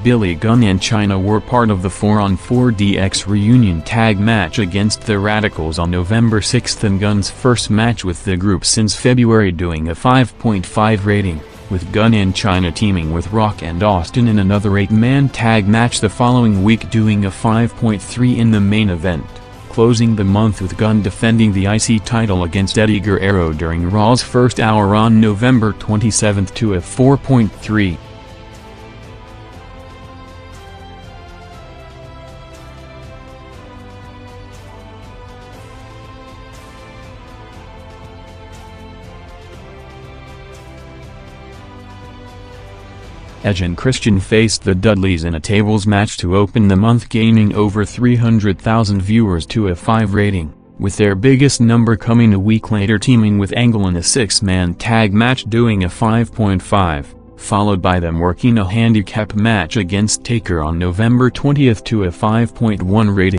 Billy Gunn and Chyna were part of the 4-on-4 DX reunion tag match against the Radicalz on November 6 and Gunn's first match with the group since February, doing a 5.5 rating, with Gunn and Chyna teaming with Rock and Austin in another 8-man tag match the following week, doing a 5.3 in the main event, closing the month with Gunn defending the IC title against Eddie Guerrero during Raw's first hour on November 27 to a 4.3. Edge and Christian faced the Dudleys in a tables match to open the month, gaining over 300,000 viewers to a 5 rating, with their biggest number coming a week later, teaming with Angle in a 6-man tag match doing a 5.5, followed by them working a handicap match against Taker on November 20 to a 5.1 rating.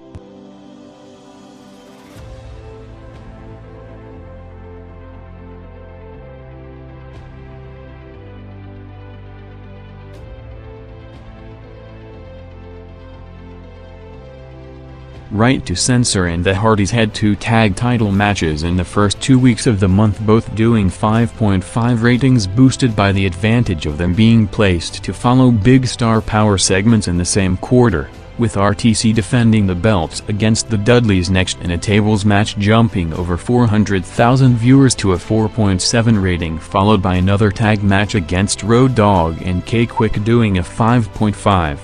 Right to Censor and the Hardys had 2 tag title matches in the first 2 weeks of the month, both doing 5.5 ratings, boosted by the advantage of them being placed to follow big star power segments in the same quarter, with RTC defending the belts against the Dudleys next in a tables match, jumping over 400,000 viewers to a 4.7 rating, followed by another tag match against Road Dogg and K-Quick doing a 5.5.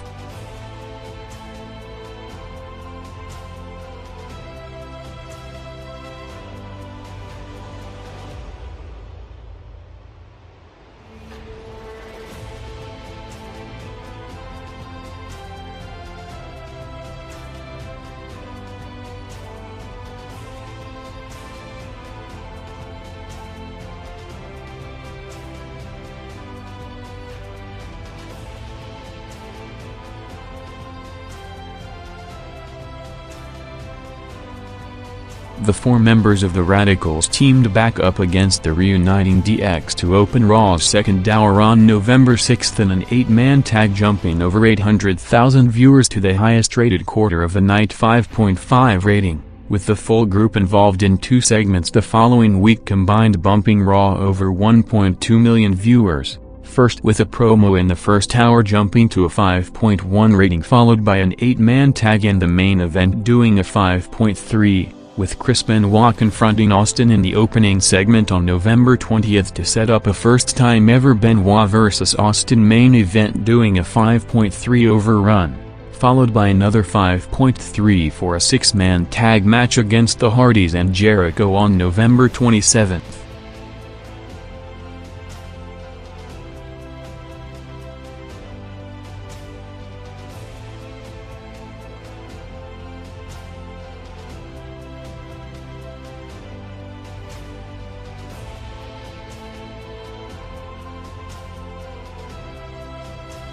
The 4 members of the Radicalz teamed back up against the reuniting DX to open Raw's second hour on November 6 in an 8-man tag, jumping over 800,000 viewers to the highest rated quarter of the night, 5.5 rating, with the full group involved in 2 segments the following week combined, bumping Raw over 1.2 million viewers, first with a promo in the first hour jumping to a 5.1 rating, followed by an 8-man tag in the main event doing a 5.3. with Chris Benoit confronting Austin in the opening segment on November 20 to set up a first-time ever Benoit vs. Austin main event doing a 5.3 overrun, followed by another 5.3 for a 6-man tag match against the Hardys and Jericho on November 27.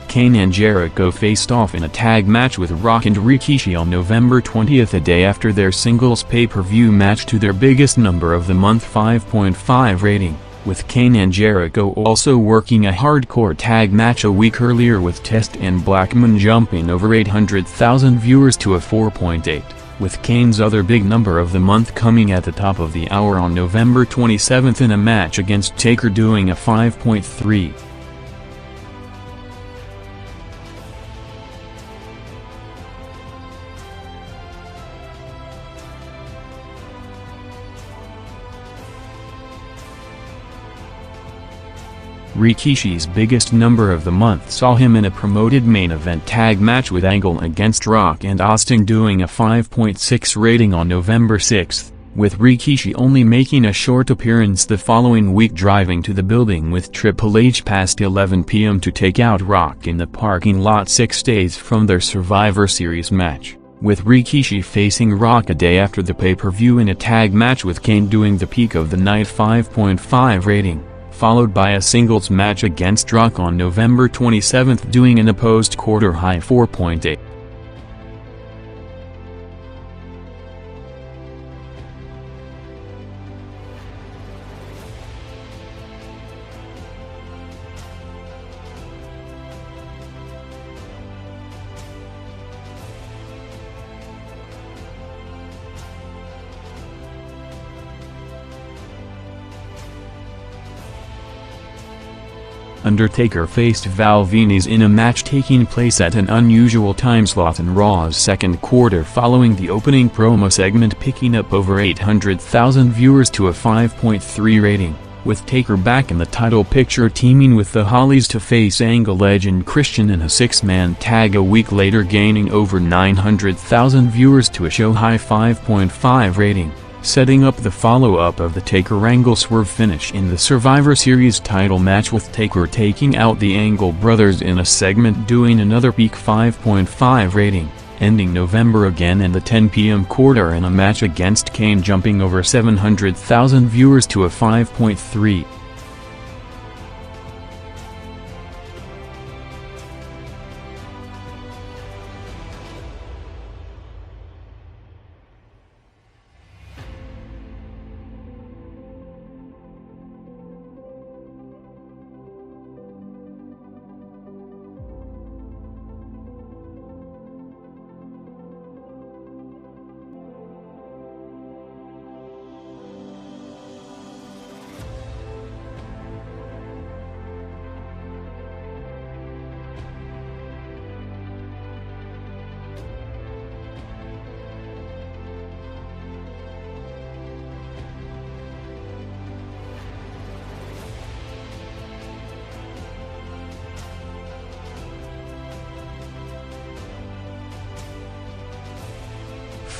Kane and Jericho faced off in a tag match with Rock and Rikishi on November 20, a day after their singles pay-per-view match, to their biggest number of the month, 5.5 rating, with Kane and Jericho also working a hardcore tag match a week earlier with Test and Blackman, jumping over 800,000 viewers to a 4.8, with Kane's other big number of the month coming at the top of the hour on November 27 in a match against Taker doing a 5.3. Rikishi's biggest number of the month saw him in a promoted main event tag match with Angle against Rock and Austin doing a 5.6 rating on November 6, with Rikishi only making a short appearance the following week, driving to the building with Triple H past 11 p.m. to take out Rock in the parking lot 6 days from their Survivor Series match, with Rikishi facing Rock a day after the pay-per-view in a tag match with Kane doing the peak of the night 5.5 rating, followed by a singles match against Rock on November 27 doing an opposed quarter-high 4.8. Undertaker faced Val Venis in a match taking place at an unusual time slot in Raw's second quarter following the opening promo segment picking up over 800,000 viewers to a 5.3 rating, with Taker back in the title picture teaming with the Hollies to face Angle legend Christian in a six-man tag a week later, gaining over 900,000 viewers to a show-high 5.5 rating, setting up the follow-up of the Taker-Angle swerve finish in the Survivor Series title match, with Taker taking out the Angle brothers in a segment doing another peak 5.5 rating, ending November again in the 10 p.m. quarter in a match against Kane, jumping over 700,000 viewers to a 5.3.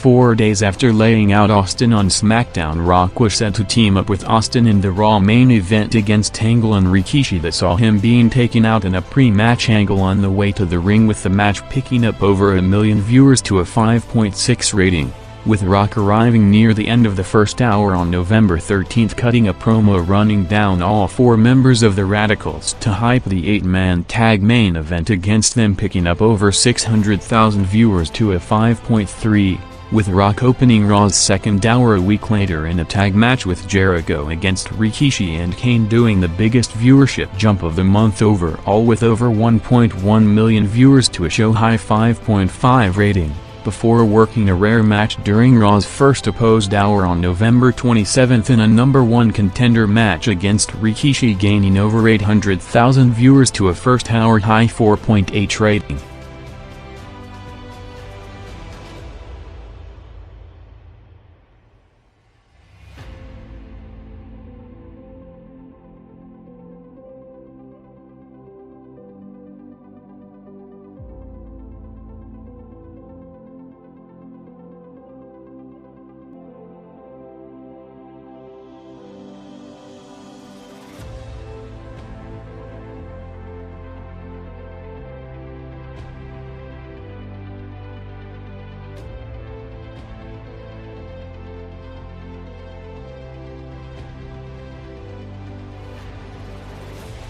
4 days after laying out Austin on SmackDown, Rock was set to team up with Austin in the Raw main event against Angle and Rikishi that saw him being taken out in a pre-match angle on the way to the ring, with the match picking up over 1 million viewers to a 5.6 rating, with Rock arriving near the end of the first hour on November 13, cutting a promo running down all 4 members of the Radicalz to hype the 8-man tag main event against them, picking up over 600,000 viewers to a 5.3. with Rock opening Raw's second hour a week later in a tag match with Jericho against Rikishi and Kane, doing the biggest viewership jump of the month overall with over 1.1 million viewers to a show-high 5.5 rating, before working a rare match during Raw's first opposed hour on November 27 in a #1 contender match against Rikishi, gaining over 800,000 viewers to a first-hour high 4.8 rating.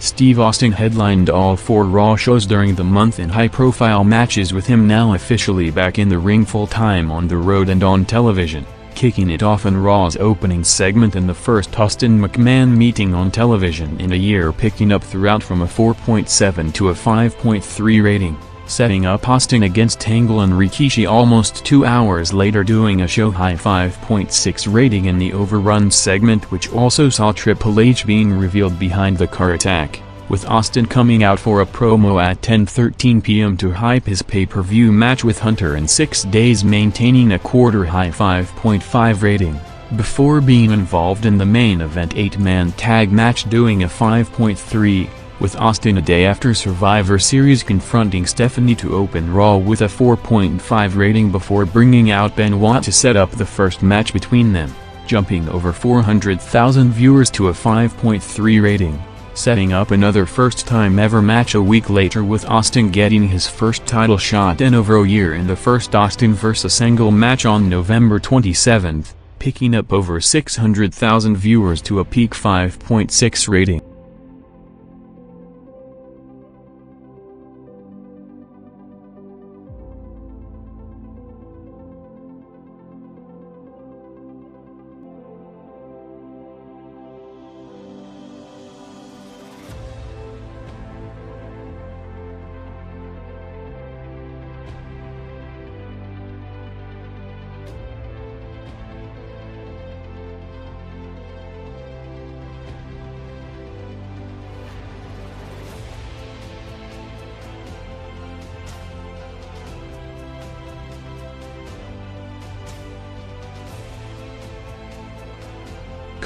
Steve Austin headlined all 4 Raw shows during the month in high-profile matches, with him now officially back in the ring full-time on the road and on television, kicking it off in Raw's opening segment in the first Austin McMahon meeting on television in a year, picking up throughout from a 4.7 to a 5.3 rating, setting up Austin against Angle and Rikishi almost 2 hours later, doing a show-high 5.6 rating in the Overrun segment, which also saw Triple H being revealed behind the car attack, with Austin coming out for a promo at 10:13 p.m. to hype his pay-per-view match with Hunter in 6 days, maintaining a quarter-high 5.5 rating, before being involved in the main event 8-man tag match doing a 5.3, with Austin a day after Survivor Series confronting Stephanie to open Raw with a 4.5 rating before bringing out Benoit to set up the first match between them, jumping over 400,000 viewers to a 5.3 rating, setting up another first-time ever match a week later, with Austin getting his first title shot in over a year in the first Austin vs. Angle match on November 27, picking up over 600,000 viewers to a peak 5.6 rating.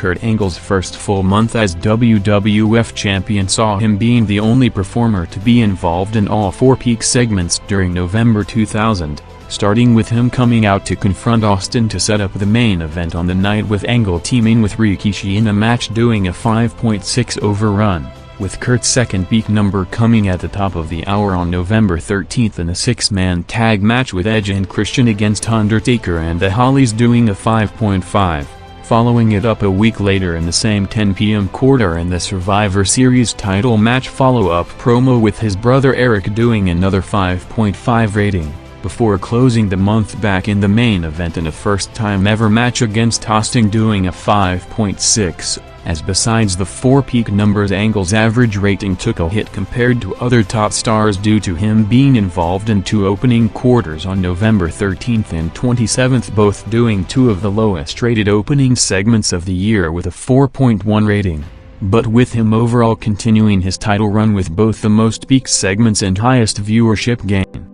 Kurt Angle's first full month as WWF champion saw him being the only performer to be involved in all 4 peak segments during November 2000, starting with him coming out to confront Austin to set up the main event on the night, with Angle teaming with Rikishi in a match doing a 5.6 overrun, with Kurt's second peak number coming at the top of the hour on November 13th in a 6-man tag match with Edge and Christian against Undertaker and the Hollies doing a 5.5, following it up a week later in the same 10 p.m. quarter in the Survivor Series title match follow-up promo with his brother Eric doing another 5.5 rating, before closing the month back in the main event in a first-time ever match against Austin doing a 5.6. As besides the 4 peak numbers, Angle's average rating took a hit compared to other top stars due to him being involved in 2 opening quarters on November 13th and 27th, both doing 2 of the lowest rated opening segments of the year with a 4.1 rating, but with him overall continuing his title run with both the most peak segments and highest viewership gain.